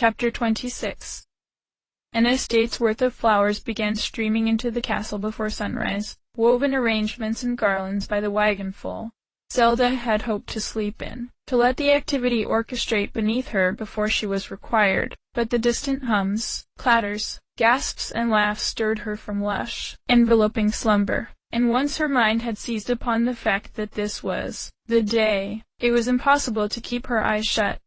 Chapter 26. An estate's worth of flowers began streaming into the castle before sunrise, woven arrangements and garlands by the wagonful. Zelda had hoped to sleep in, to let the activity orchestrate beneath her before she was required, but the distant hums, clatters, gasps and laughs stirred her from lush, enveloping slumber, and once her mind had seized upon the fact that this was the day, it was impossible to keep her eyes shut.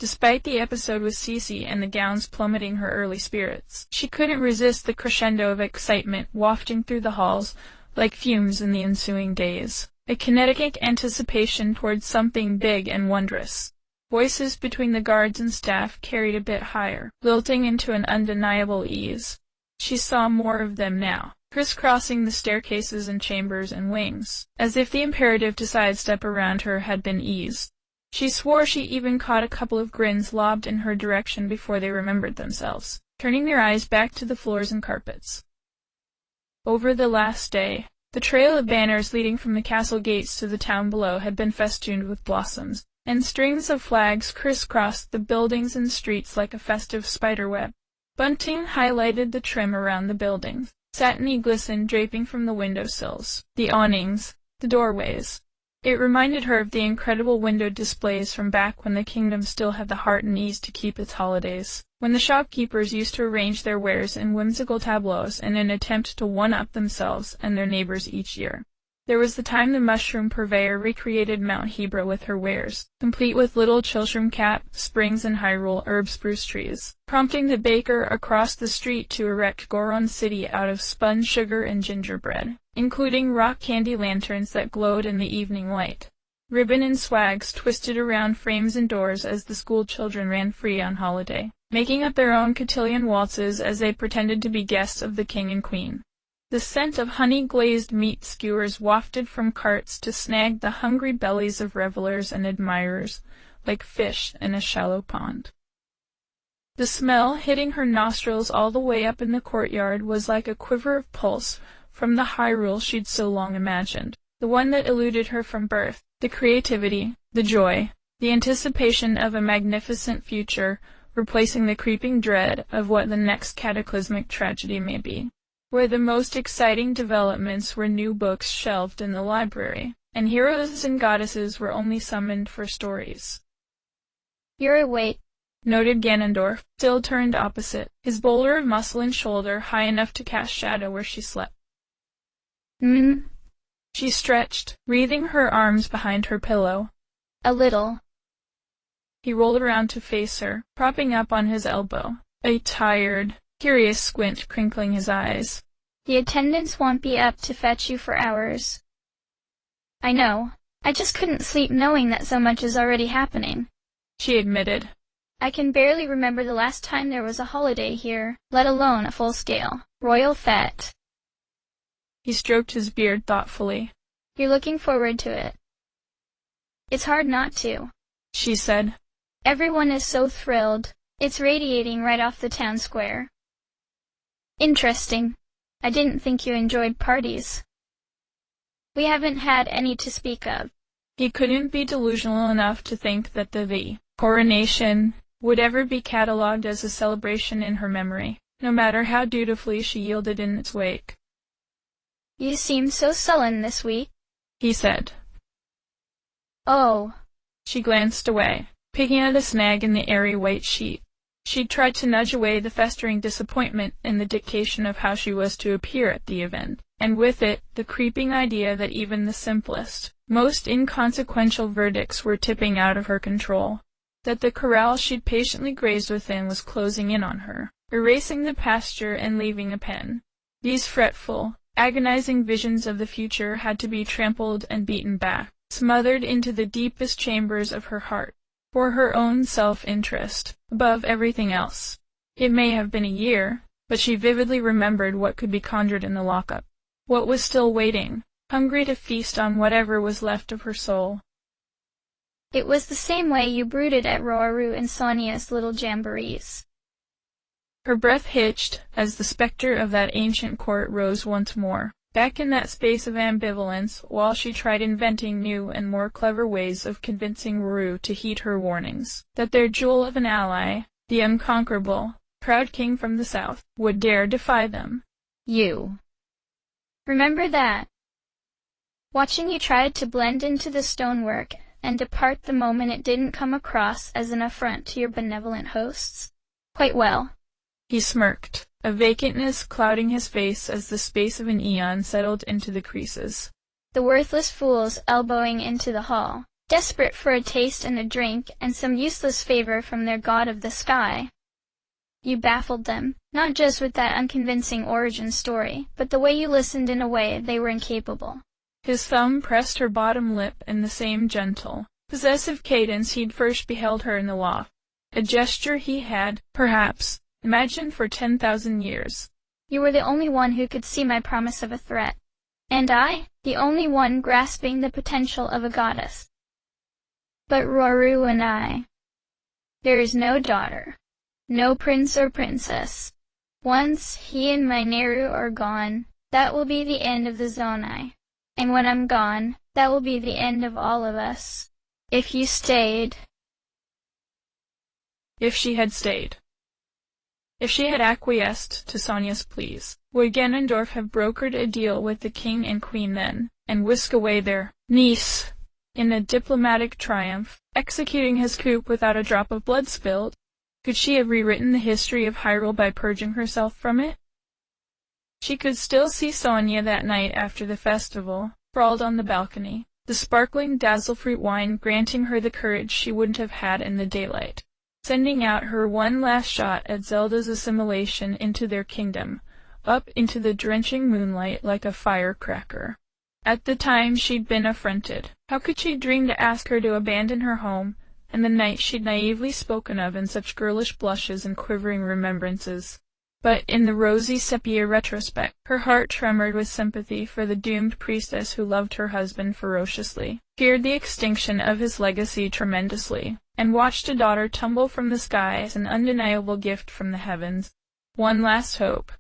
Despite the episode with Cece and the gowns plummeting her early spirits, she couldn't resist the crescendo of excitement wafting through the halls like fumes in the ensuing days, a kinetic anticipation towards something big and wondrous. Voices between the guards and staff carried a bit higher, lilting into an undeniable ease. She saw more of them now, crisscrossing the staircases and chambers and wings, as if the imperative to sidestep around her had been eased. She swore she even caught a couple of grins lobbed in her direction before they remembered themselves, turning their eyes back to the floors and carpets. Over the last day, the trail of banners leading from the castle gates to the town below had been festooned with blossoms, and strings of flags crisscrossed the buildings and streets like a festive spiderweb. Bunting highlighted the trim around the buildings, satiny glisten draping from the windowsills, the awnings, the doorways. It reminded her of the incredible window displays from back when the kingdom still had the heart and ease to keep its holidays, when the shopkeepers used to arrange their wares in whimsical tableaus in an attempt to one-up themselves and their neighbors each year. There was the time the mushroom purveyor recreated Mount Hebra with her wares, complete with little Chilsham cap, springs and Hyrule herb spruce trees, prompting the baker across the street to erect Goron City out of spun sugar and gingerbread, including rock candy lanterns that glowed in the evening light. Ribbon and swags twisted around frames and doors as the school children ran free on holiday, making up their own cotillion waltzes as they pretended to be guests of the king and queen. The scent of honey-glazed meat skewers wafted from carts to snag the hungry bellies of revelers and admirers, like fish in a shallow pond. The smell hitting her nostrils all the way up in the courtyard was like a quiver of pulse from the Hyrule she'd so long imagined, the one that eluded her from birth, the creativity, the joy, the anticipation of a magnificent future, replacing the creeping dread of what the next cataclysmic tragedy may be. Where the most exciting developments were new books shelved in the library, and heroes and goddesses were only summoned for stories. "You're awake," noted Ganondorf, still turned opposite, his boulder of muscle and shoulder high enough to cast shadow where she slept. She stretched, wreathing her arms behind her pillow. "A little." He rolled around to face her, propping up on his elbow, a tired, curious squint crinkling his eyes. "The attendants won't be up to fetch you for hours." "I know. I just couldn't sleep knowing that so much is already happening," she admitted. "I can barely remember the last time there was a holiday here, let alone a full-scale, royal fete." He stroked his beard thoughtfully. "You're looking forward to it." "It's hard not to," she said. "Everyone is so thrilled. It's radiating right off the town square." "Interesting. I didn't think you enjoyed parties." "We haven't had any to speak of." He couldn't be delusional enough to think that the coronation would ever be catalogued as a celebration in her memory, no matter how dutifully she yielded in its wake. "You seem so sullen this week," he said. "Oh." She glanced away, picking at a snag in the airy white sheet. She'd tried to nudge away the festering disappointment in the dictation of how she was to appear at the event, and with it the creeping idea that even the simplest, most inconsequential verdicts were tipping out of her control, that the corral she'd patiently grazed within was closing in on her, erasing the pasture and leaving a pen. These fretful, agonizing visions of the future had to be trampled and beaten back, smothered into the deepest chambers of her heart, for her own self-interest, above everything else. It may have been a year, but she vividly remembered what could be conjured in the lockup, what was still waiting, hungry to feast on whatever was left of her soul. "It was the same way you brooded at Roaru and Sonia's little jamborees." Her breath hitched as the specter of that ancient court rose once more, back in that space of ambivalence, while she tried inventing new and more clever ways of convincing Ruru to heed her warnings, that their jewel of an ally, the unconquerable, proud king from the south, would dare defy them. You. Remember that. Watching you tried to blend into the stonework and depart the moment it didn't come across as an affront to your benevolent hosts? Quite well. He smirked, a vacantness clouding his face as the space of an eon settled into the creases. The worthless fools elbowing into the hall, desperate for a taste and a drink and some useless favor from their god of the sky. You baffled them, not just with that unconvincing origin story, but the way you listened in a way they were incapable. His thumb pressed her bottom lip in the same gentle, possessive cadence he'd first beheld her in the loft, a gesture he had, perhaps, imagined for 10,000 years. You were the only one who could see my promise of a threat, and I, the only one grasping the potential of a goddess. But Ruru and I. There is no daughter, no prince or princess. Once he and my Neru are gone, that will be the end of the Zonai. And when I'm gone, that will be the end of all of us. If you stayed. If she had stayed. If she had acquiesced to Sonia's pleas, would Ganondorf have brokered a deal with the king and queen then, and whisk away their niece in a diplomatic triumph, executing his coup without a drop of blood spilled? Could she have rewritten the history of Hyrule by purging herself from it? She could still see Sonia that night after the festival, sprawled on the balcony, the sparkling dazzle-fruit wine granting her the courage she wouldn't have had in the daylight, sending out her one last shot at Zelda's assimilation into their kingdom, up into the drenching moonlight like a firecracker. At the time she'd been affronted. How could she dream to ask her to abandon her home, and the night she'd naively spoken of in such girlish blushes and quivering remembrances? But in the rosy sepia retrospect, her heart tremored with sympathy for the doomed priestess who loved her husband ferociously, feared the extinction of his legacy tremendously, and watched a daughter tumble from the sky as an undeniable gift from the heavens. One last hope.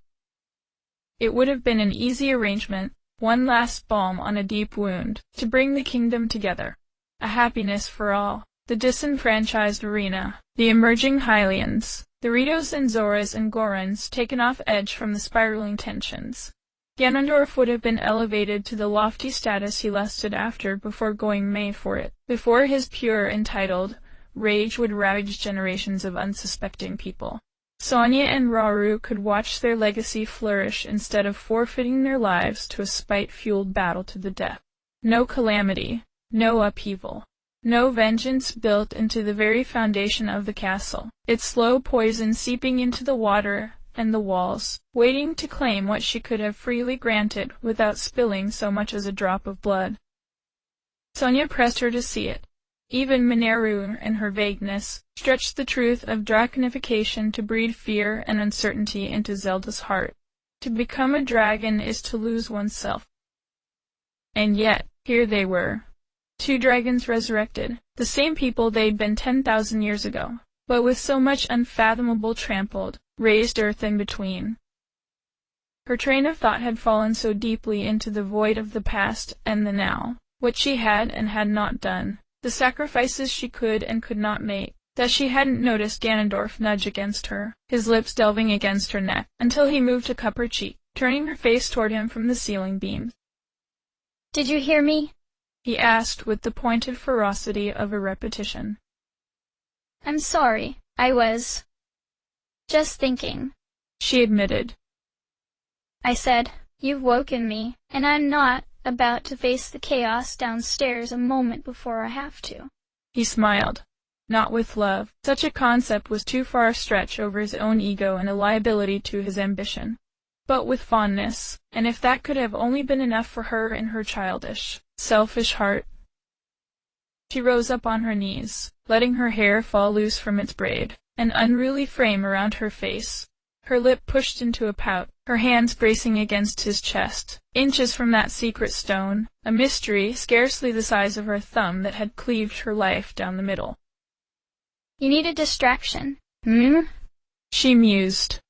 It would have been an easy arrangement, one last balm on a deep wound, to bring the kingdom together. A happiness for all. The disenfranchised arena, the emerging Hylians, the Ritos and Zoras and Gorons taken off edge from the spiraling tensions. Ganondorf would have been elevated to the lofty status he lusted after before going May for it, before his pure, entitled rage would ravage generations of unsuspecting people. Sonia and Ruru could watch their legacy flourish instead of forfeiting their lives to a spite-fueled battle to the death. No calamity, no upheaval. No vengeance built into the very foundation of the castle, its slow poison seeping into the water and the walls, waiting to claim what she could have freely granted without spilling so much as a drop of blood. Sonia pressed her to see it. Even Mineru, in her vagueness, stretched the truth of draconification to breed fear and uncertainty into Zelda's heart. To become a dragon is to lose oneself. And yet, here they were. Two dragons resurrected, the same people they'd been 10,000 years ago, but with so much unfathomable trampled, raised earth in between. Her train of thought had fallen so deeply into the void of the past and the now, what she had and had not done, the sacrifices she could and could not make, that she hadn't noticed Ganondorf nudge against her, his lips delving against her neck, until he moved to cup her cheek, turning her face toward him from the ceiling beams. Did you hear me? He asked with the pointed ferocity of a repetition. I'm sorry, I was just thinking, she admitted. I said, you've woken me, and I'm not about to face the chaos downstairs a moment before I have to. He smiled. Not with love. Such a concept was too far a stretch over his own ego and a liability to his ambition. But with fondness, and if that could have only been enough for her in her childish, selfish heart. She rose up on her knees, letting her hair fall loose from its braid, an unruly frame around her face, her lip pushed into a pout, her hands bracing against his chest, inches from that secret stone, a mystery scarcely the size of her thumb that had cleaved her life down the middle. You need a distraction, She mused.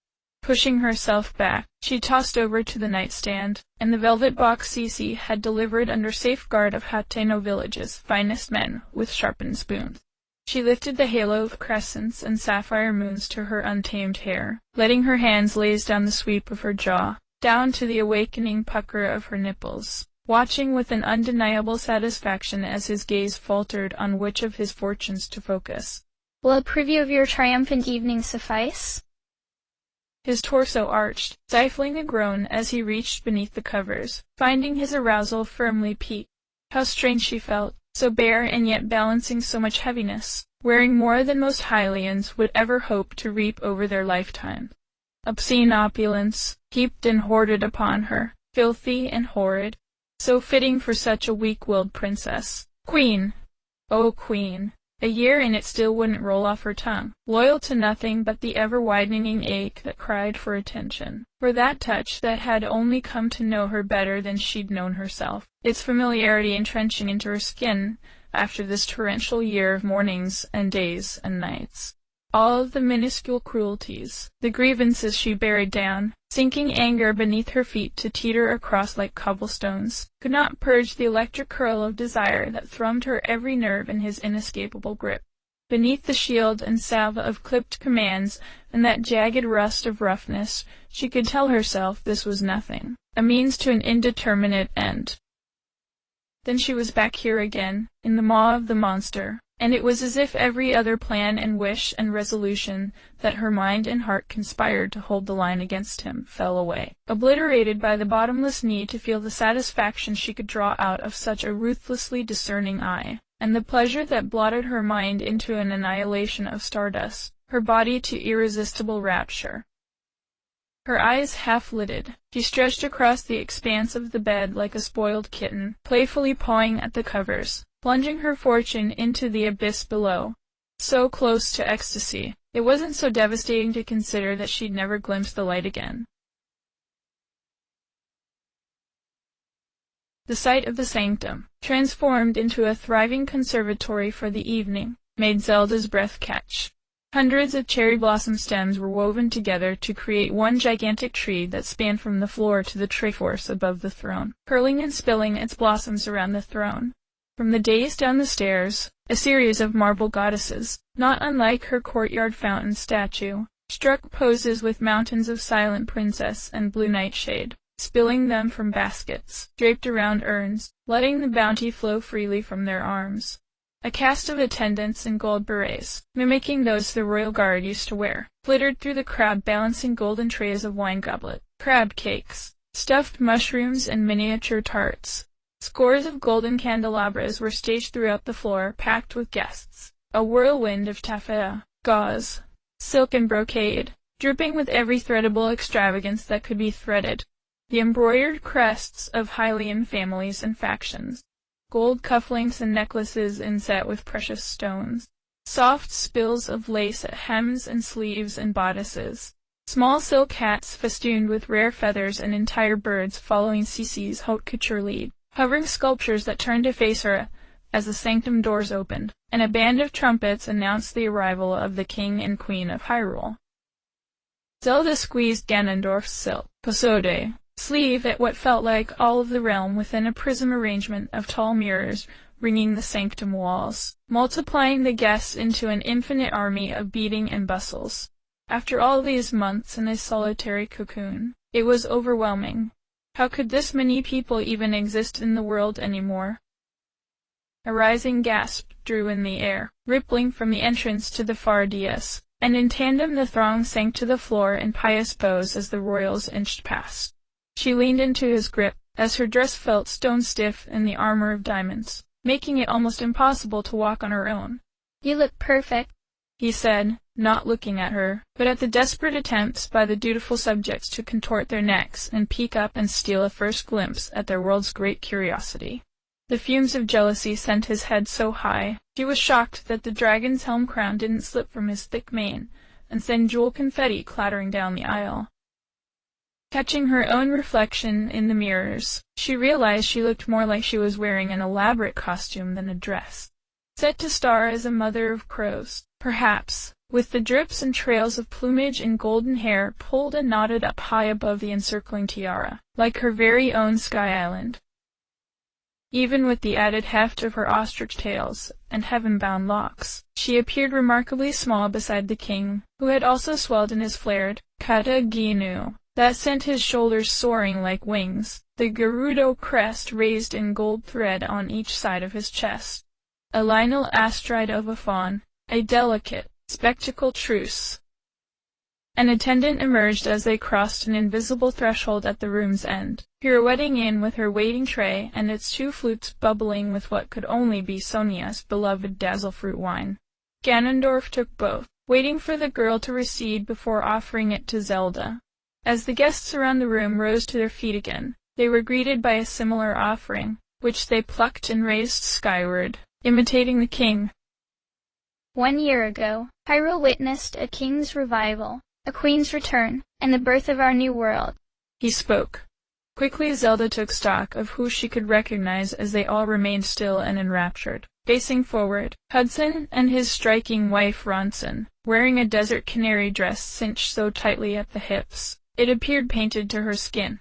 Pushing herself back, she tossed over to the nightstand, and the velvet box Cece had delivered under safeguard of Hateno village's finest men with sharpened spoons. She lifted the halo of crescents and sapphire moons to her untamed hair, letting her hands laze down the sweep of her jaw, down to the awakening pucker of her nipples, watching with an undeniable satisfaction as his gaze faltered on which of his fortunes to focus. Will a preview of your triumphant evening suffice? His torso arched, stifling a groan as he reached beneath the covers, finding his arousal firmly peaked. How strange she felt, so bare and yet balancing so much heaviness, wearing more than most Hylians would ever hope to reap over their lifetime. Obscene opulence, heaped and hoarded upon her, filthy and horrid, so fitting for such a weak-willed princess. Queen! Oh, queen! A year and it still wouldn't roll off her tongue, loyal to nothing but the ever-widening ache that cried for attention, for that touch that had only come to know her better than she'd known herself, its familiarity entrenching into her skin after this torrential year of mornings and days and nights. All of the minuscule cruelties, the grievances she buried down, sinking anger beneath her feet to teeter across like cobblestones, could not purge the electric curl of desire that thrummed her every nerve in his inescapable grip. Beneath the shield and salve of clipped commands and that jagged rust of roughness, she could tell herself this was nothing, a means to an indeterminate end. Then she was back here again, in the maw of the monster, and it was as if every other plan and wish and resolution that her mind and heart conspired to hold the line against him fell away, obliterated by the bottomless need to feel the satisfaction she could draw out of such a ruthlessly discerning eye, and the pleasure that blotted her mind into an annihilation of stardust, her body to irresistible rapture. Her eyes half-lidded, she stretched across the expanse of the bed like a spoiled kitten, playfully pawing at the covers, plunging her fortune into the abyss below. So close to ecstasy, it wasn't so devastating to consider that she'd never glimpse the light again. The sight of the sanctum, transformed into a thriving conservatory for the evening, made Zelda's breath catch. Hundreds of cherry blossom stems were woven together to create one gigantic tree that spanned from the floor to the treforce above the throne, curling and spilling its blossoms around the throne. From the dais down the stairs, a series of marble goddesses, not unlike her courtyard fountain statue, struck poses with mountains of silent princess and blue nightshade, spilling them from baskets, draped around urns, letting the bounty flow freely from their arms. A cast of attendants in gold berets, mimicking those the royal guard used to wear, flittered through the crowd balancing golden trays of wine goblet, crab cakes, stuffed mushrooms and miniature tarts. Scores of golden candelabras were staged throughout the floor, packed with guests. A whirlwind of taffeta, gauze, silk and brocade, dripping with every threadable extravagance that could be threaded. The embroidered crests of Hylian families and factions. Gold cufflinks and necklaces inset with precious stones. Soft spills of lace at hems and sleeves and bodices. Small silk hats festooned with rare feathers and entire birds following Cece's haute couture lead. Hovering sculptures that turned to face her as the sanctum doors opened, and a band of trumpets announced the arrival of the king and queen of Hyrule. Zelda squeezed Ganondorf's silk posode sleeve at what felt like all of the realm within a prism arrangement of tall mirrors ringing the sanctum walls, multiplying the guests into an infinite army of beating and bustles. After all these months in a solitary cocoon, it was overwhelming. How could this many people even exist in the world anymore? A rising gasp drew in the air, rippling from the entrance to the far dais, and in tandem the throng sank to the floor in pious bows as the royals inched past. She leaned into his grip, as her dress felt stone-stiff in the armor of diamonds, making it almost impossible to walk on her own. You look perfect, he said, not looking at her, but at the desperate attempts by the dutiful subjects to contort their necks and peek up and steal a first glimpse at their world's great curiosity. The fumes of jealousy sent his head so high, she was shocked that the dragon's helm crown didn't slip from his thick mane and send jewel confetti clattering down the aisle. Catching her own reflection in the mirrors, she realized she looked more like she was wearing an elaborate costume than a dress. Set to star as a mother of crows, perhaps, with the drips and trails of plumage and golden hair pulled and knotted up high above the encircling tiara, like her very own Sky Island. Even with the added heft of her ostrich tails and heaven-bound locks, she appeared remarkably small beside the king, who had also swelled in his flared kata ginu, that sent his shoulders soaring like wings, the Gerudo crest raised in gold thread on each side of his chest, a lineal astride of a fawn, a delicate, spectacled truce. An attendant emerged as they crossed an invisible threshold at the room's end, pirouetting in with her waiting tray and its 2 flutes bubbling with what could only be Sonia's beloved dazzlefruit wine. Ganondorf took both, waiting for the girl to recede before offering it to Zelda. As the guests around the room rose to their feet again, they were greeted by a similar offering, which they plucked and raised skyward, imitating the king. 1 year ago, Hyrule witnessed a king's revival, a queen's return, and the birth of our new world. He spoke. Quickly Zelda took stock of who she could recognize as they all remained still and enraptured. Facing forward, Hudson and his striking wife Ronson, wearing a desert canary dress cinched so tightly at the hips, it appeared painted to her skin.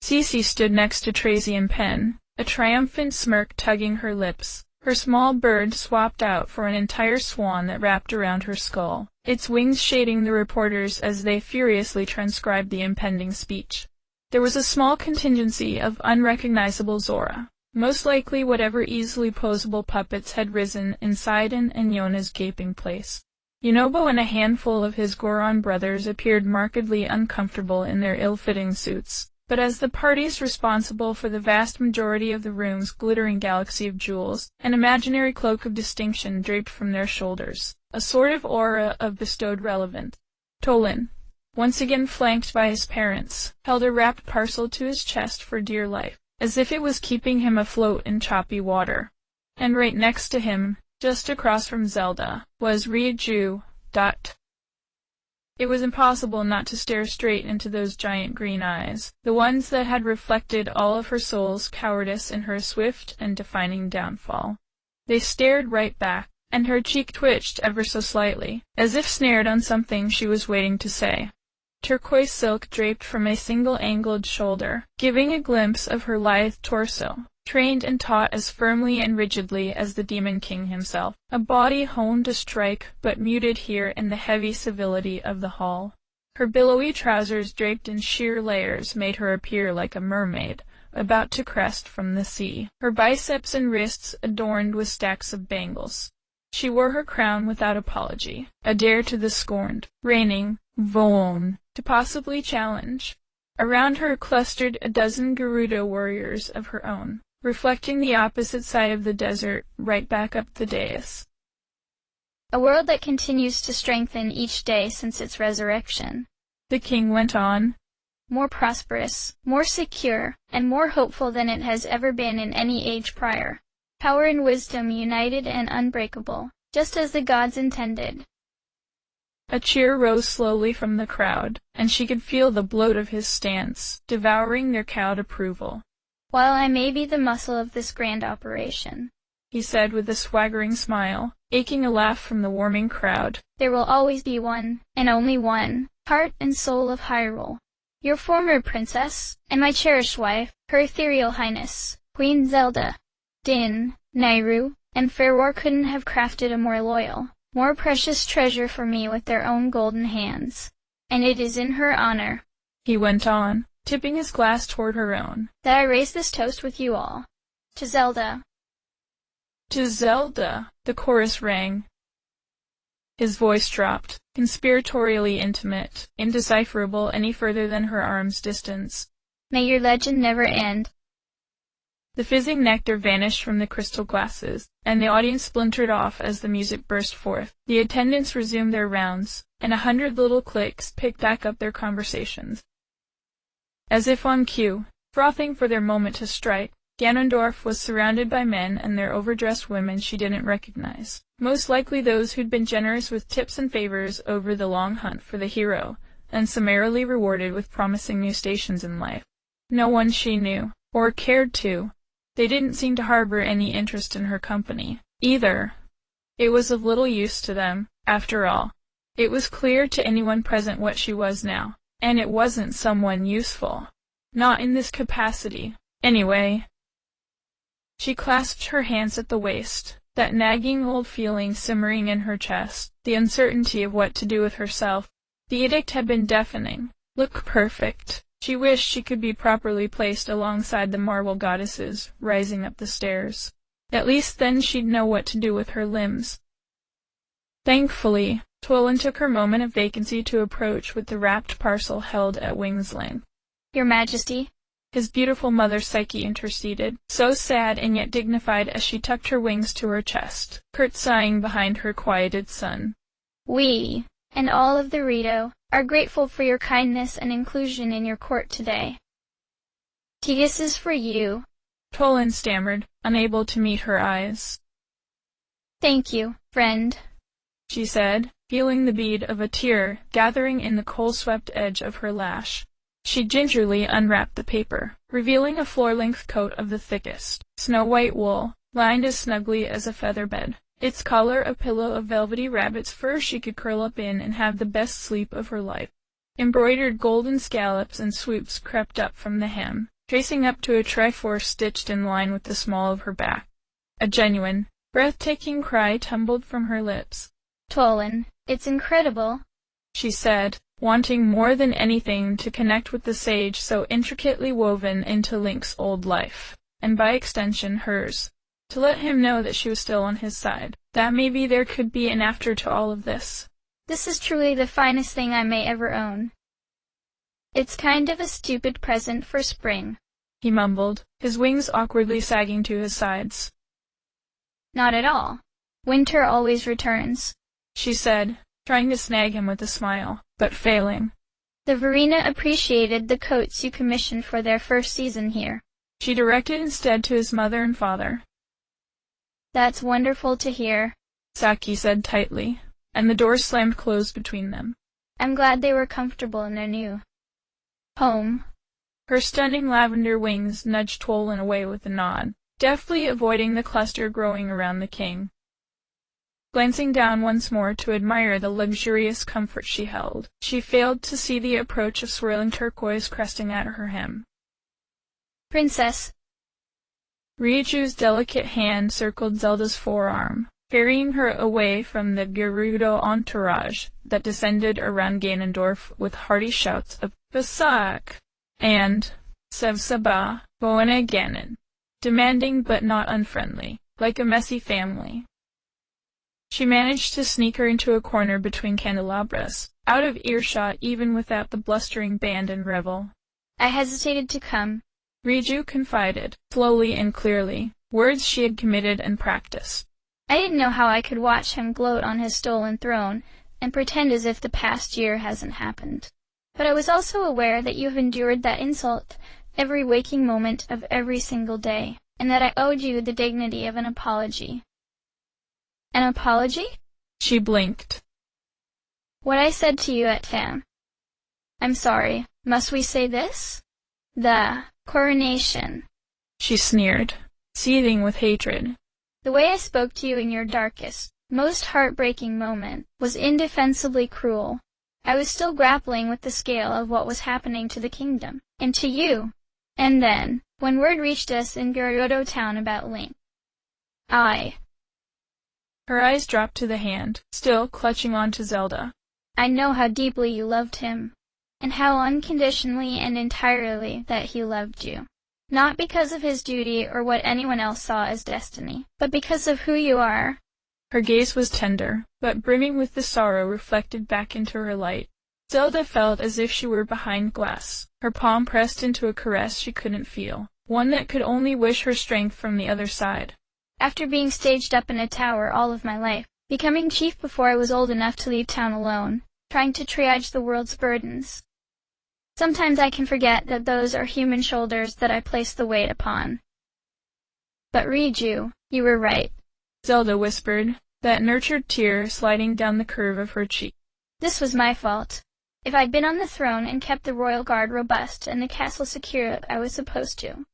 Cece stood next to Tracy and Penn, a triumphant smirk tugging her lips, her small bird swapped out for an entire swan that wrapped around her skull, its wings shading the reporters as they furiously transcribed the impending speech. There was a small contingency of unrecognizable Zora, most likely whatever easily posable puppets had risen in Sidon and Yona's gaping place. Yunobo and a handful of his Goron brothers appeared markedly uncomfortable in their ill-fitting suits, but as the parties responsible for the vast majority of the room's glittering galaxy of jewels, an imaginary cloak of distinction draped from their shoulders, a sort of aura of bestowed relevance. Tolan, once again flanked by his parents, held a wrapped parcel to his chest for dear life, as if it was keeping him afloat in choppy water. And right next to him, just across from Zelda, was Ryuju. It was impossible not to stare straight into those giant green eyes, the ones that had reflected all of her soul's cowardice in her swift and defining downfall. They stared right back, and her cheek twitched ever so slightly, as if snared on something she was waiting to say. Turquoise silk draped from a single-angled shoulder, giving a glimpse of her lithe torso, trained and taught as firmly and rigidly as the Demon King himself, a body honed to strike but muted here in the heavy civility of the hall. Her billowy trousers draped in sheer layers made her appear like a mermaid, about to crest from the sea, her biceps and wrists adorned with stacks of bangles. She wore her crown without apology, a dare to the scorned, reigning Voon to possibly challenge. Around her clustered a dozen Gerudo warriors of her own, reflecting the opposite side of the desert right back up the dais. A world that continues to strengthen each day since its resurrection. The king went on. More prosperous, more secure, and more hopeful than it has ever been in any age prior. Power and wisdom united and unbreakable, just as the gods intended. A cheer rose slowly from the crowd, and she could feel the bloat of his stance, devouring their cowed approval. While I may be the muscle of this grand operation, he said with a swaggering smile, aching a laugh from the warming crowd, there will always be one, and only one, heart and soul of Hyrule. Your former princess, and my cherished wife, her ethereal highness, Queen Zelda. Din, Nayru, and Fairwar couldn't have crafted a more loyal, more precious treasure for me with their own golden hands. And it is in her honor, he went on, tipping his glass toward her own, that I raise this toast with you all. To Zelda. To Zelda, the chorus rang. His voice dropped, conspiratorially intimate, indecipherable any further than her arm's distance. May your legend never end. The fizzing nectar vanished from the crystal glasses, and the audience splintered off as the music burst forth. The attendants resumed their rounds, and 100 little cliques picked back up their conversations. As if on cue, frothing for their moment to strike, Ganondorf was surrounded by men and their overdressed women she didn't recognize, most likely those who'd been generous with tips and favors over the long hunt for the hero, and summarily rewarded with promising new stations in life. No one she knew, or cared to. They didn't seem to harbor any interest in her company, either. It was of little use to them, after all. It was clear to anyone present what she was now, and it wasn't someone useful. Not in this capacity, anyway. She clasped her hands at the waist, that nagging old feeling simmering in her chest, the uncertainty of what to do with herself. The edict had been deafening. Look perfect. She wished she could be properly placed alongside the marble goddesses, rising up the stairs. At least then she'd know what to do with her limbs. Thankfully, Tolan took her moment of vacancy to approach with the wrapped parcel held at wing's length. Your Majesty. His beautiful mother Psyche interceded, so sad and yet dignified as she tucked her wings to her chest, curtsying behind her quieted son. We, and all of the Rito, are grateful for your kindness and inclusion in your court today. This is for you. Tolan stammered, unable to meet her eyes. Thank you, friend, she said, feeling the bead of a tear gathering in the kohl-swept edge of her lash. She gingerly unwrapped the paper, revealing a floor-length coat of the thickest, snow-white wool, lined as snugly as a feather bed. Its collar a pillow of velvety rabbit's fur she could curl up in and have the best sleep of her life. Embroidered golden scallops and swoops crept up from the hem, tracing up to a triforce stitched in line with the small of her back. A genuine, breathtaking cry tumbled from her lips. Tolan, it's incredible, she said, wanting more than anything to connect with the sage so intricately woven into Link's old life, and by extension hers, to let him know that she was still on his side, that maybe there could be an after to all of this. This is truly the finest thing I may ever own. It's kind of a stupid present for spring, he mumbled, his wings awkwardly sagging to his sides. Not at all. Winter always returns, she said, trying to snag him with a smile, but failing. The Verena appreciated the coats you commissioned for their first season here, she directed instead to his mother and father. That's wonderful to hear, Saki said tightly, and the door slammed closed between them. I'm glad they were comfortable in their new home. Her stunning lavender wings nudged Tolan away with a nod, deftly avoiding the cluster growing around the king. Glancing down once more to admire the luxurious comfort she held, she failed to see the approach of swirling turquoise cresting at her hem. Princess. Ryuju's delicate hand circled Zelda's forearm, carrying her away from the Gerudo entourage that descended around Ganondorf with hearty shouts of Basak and Sevsaba Boena Ganon, demanding but not unfriendly, like a messy family. She managed to sneak her into a corner between candelabras, out of earshot even without the blustering band and revel. I hesitated to come, Ryuju confided, slowly and clearly, words she had committed and practiced. I didn't know how I could watch him gloat on his stolen throne and pretend as if the past year hasn't happened. But I was also aware that you have endured that insult every waking moment of every single day, and that I owed you the dignity of an apology. An apology? She blinked. What I said to you at Tam. I'm sorry. Must we say this? The coronation. She sneered, seething with hatred. The way I spoke to you in your darkest, most heartbreaking moment was indefensibly cruel. I was still grappling with the scale of what was happening to the kingdom, and to you. And then, when word reached us in Gerudo town about Link, Her eyes dropped to the hand, still clutching on to Zelda. I know how deeply you loved him, and how unconditionally and entirely that he loved you. Not because of his duty or what anyone else saw as destiny, but because of who you are. Her gaze was tender, but brimming with the sorrow reflected back into her light. Zelda felt as if she were behind glass, her palm pressed into a caress she couldn't feel, one that could only wish her strength from the other side. After being staged up in a tower all of my life, becoming chief before I was old enough to leave town alone, trying to triage the world's burdens. Sometimes I can forget that those are human shoulders that I place the weight upon. But Ryuju, you were right, Zelda whispered, that nurtured tear sliding down the curve of her cheek. This was my fault. If I'd been on the throne and kept the royal guard robust and the castle secure I was supposed to,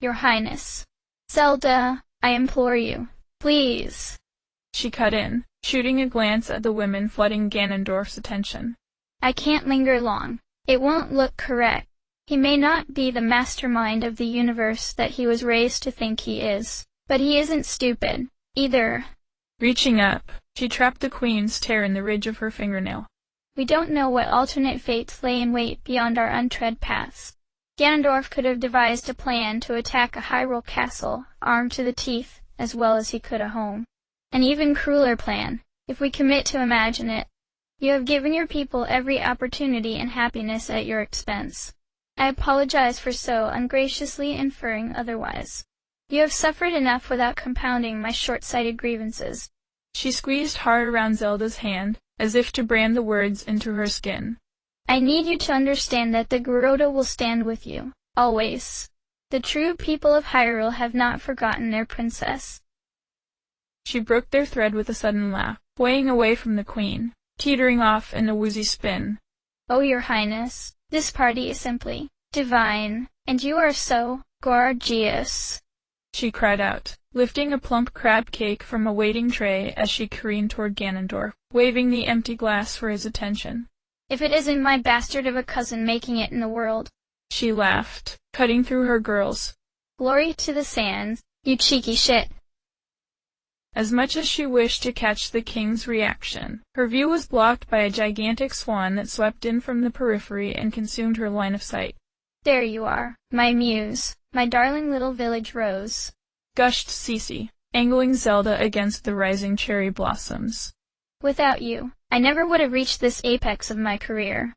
Your Highness. Zelda, I implore you, please. she cut in, shooting a glance at the women flooding Ganondorf's attention. I can't linger long. It won't look correct. He may not be the mastermind of the universe that he was raised to think he is, but he isn't stupid, either. Reaching up, she trapped the queen's tear in the ridge of her fingernail. We don't know what alternate fates lay in wait beyond our untread paths. Ganondorf could have devised a plan to attack a Hyrule castle, armed to the teeth, as well as he could a home. An even crueler plan, if we commit to imagine it. You have given your people every opportunity and happiness at your expense. I apologize for so ungraciously inferring otherwise. You have suffered enough without compounding my short-sighted grievances. She squeezed hard around Zelda's hand, as if to brand the words into her skin. I need you to understand that the Gerudo will stand with you, always. The true people of Hyrule have not forgotten their princess. She broke their thread with a sudden laugh, swaying away from the queen, teetering off in a woozy spin. Oh, your highness, this party is simply divine, and you are so gorgeous, she cried out, lifting a plump crab cake from a waiting tray as she careened toward Ganondorf, waving the empty glass for his attention. If it isn't my bastard of a cousin making it in the world, she laughed, cutting through her girls. Glory to the sands, you cheeky shit. As much as she wished to catch the king's reaction, her view was blocked by a gigantic swan that swept in from the periphery and consumed her line of sight. There you are, my muse, my darling little village rose, gushed Cece, angling Zelda against the rising cherry blossoms. Without you, I never would have reached this apex of my career.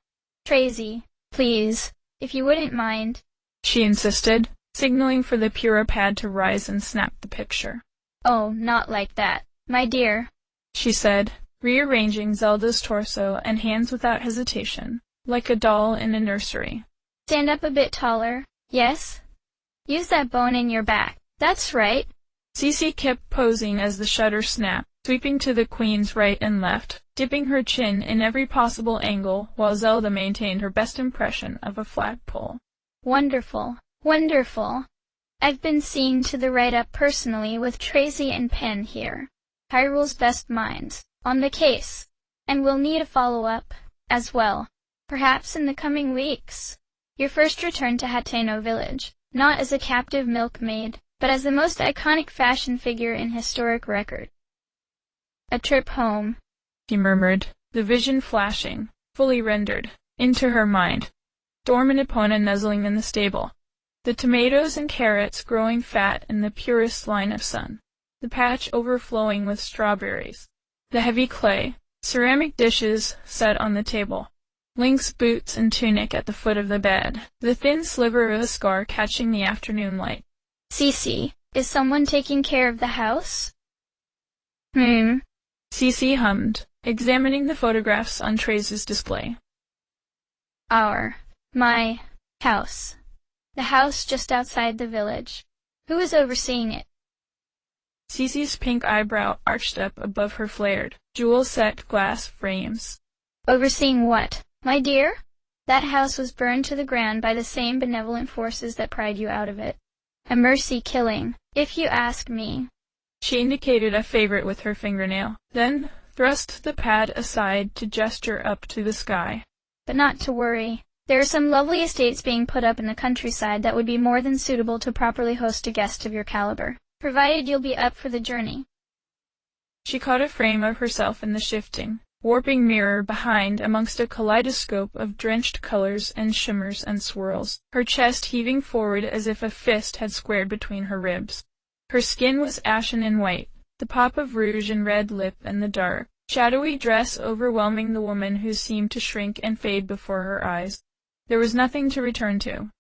Tracy, please, if you wouldn't mind, she insisted, signaling for the Pura pad to rise and snap the picture. Oh, not like that, my dear, she said, rearranging Zelda's torso and hands without hesitation, like a doll in a nursery. Stand up a bit taller, yes? Use that bone in your back, that's right. Cece kept posing as the shutter snapped, sweeping to the queen's right and left, dipping her chin in every possible angle while Zelda maintained her best impression of a flagpole. Wonderful, wonderful. I've been seeing to the write-up personally with Tracy and Penn here, Hyrule's best minds, on the case, and we'll need a follow-up, as well, perhaps in the coming weeks. Your first return to Hateno Village, not as a captive milkmaid, but as the most iconic fashion figure in historic record. A trip home, she murmured, the vision flashing, fully rendered, into her mind. Dorm and Epona nuzzling in the stable. The tomatoes and carrots growing fat in the purest line of sun. The patch overflowing with strawberries. The heavy clay, ceramic dishes set on the table. Link's boots and tunic at the foot of the bed. The thin sliver of a scar catching the afternoon light. Cece, is someone taking care of the house? Cece hummed, examining the photographs on Trace's display. My house. The house just outside the village. Who is overseeing it? Cece's pink eyebrow arched up above her flared, jewel-set glass frames. Overseeing what, my dear? That house was burned to the ground by the same benevolent forces that pried you out of it. A mercy killing, if you ask me. She indicated a favorite with her fingernail, then thrust the pad aside to gesture up to the sky. But not to worry. There are some lovely estates being put up in the countryside that would be more than suitable to properly host a guest of your caliber, provided you'll be up for the journey. She caught a frame of herself in the shifting, warping mirror behind amongst a kaleidoscope of drenched colors and shimmers and swirls, her chest heaving forward as if a fist had squared between her ribs. Her skin was ashen and white, the pop of rouge and red lip and the dark, shadowy dress overwhelming the woman who seemed to shrink and fade before her eyes. There was nothing to return to.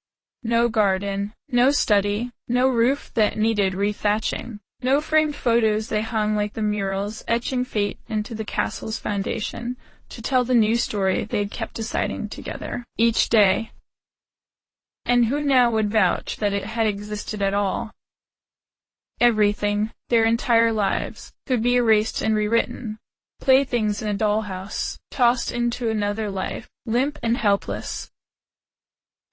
No garden, no study, no roof that needed rethatching, no framed photos they hung like the murals etching fate into the castle's foundation to tell the new story they'd kept deciding together, each day. And who now would vouch that it had existed at all? Everything, their entire lives, could be erased and rewritten. Playthings in a dollhouse, tossed into another life, limp and helpless.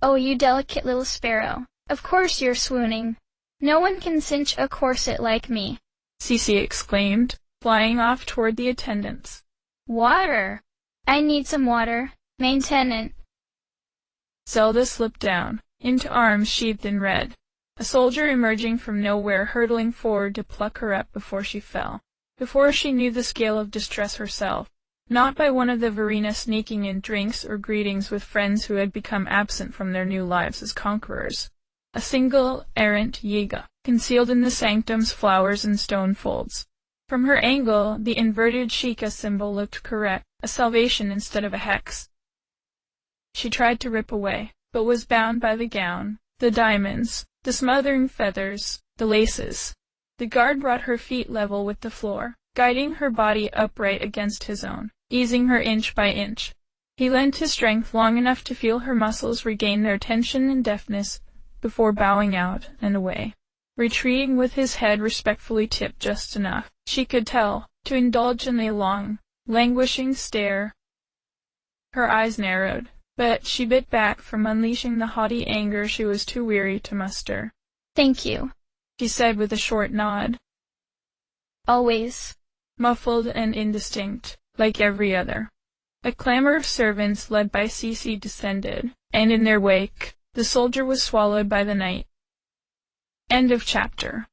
Oh, you delicate little sparrow, of course you're swooning. No one can cinch a corset like me, Cece exclaimed, flying off toward the attendants. Water! I need some water, main tenant. Zelda slipped down, into arms sheathed in red. A soldier emerging from nowhere, hurtling forward to pluck her up before she fell. Before she knew the scale of distress herself, not by one of the Verena sneaking in drinks or greetings with friends who had become absent from their new lives as conquerors. A single errant Yiga, concealed in the sanctum's flowers and stone folds. From her angle, the inverted Sheikah symbol looked correct, a salvation instead of a hex. She tried to rip away, but was bound by the gown, the diamonds, the smothering feathers, the laces. The guard brought her feet level with the floor, guiding her body upright against his own, easing her inch by inch. He lent his strength long enough to feel her muscles regain their tension and deftness before bowing out and away, retreating with his head respectfully tipped just enough, she could tell, to indulge in a long, languishing stare. Her eyes narrowed, but she bit back from unleashing the haughty anger she was too weary to muster. Thank you, she said with a short nod. Always. Muffled and indistinct, like every other. A clamor of servants led by Cece descended, and in their wake, the soldier was swallowed by the night. End of chapter.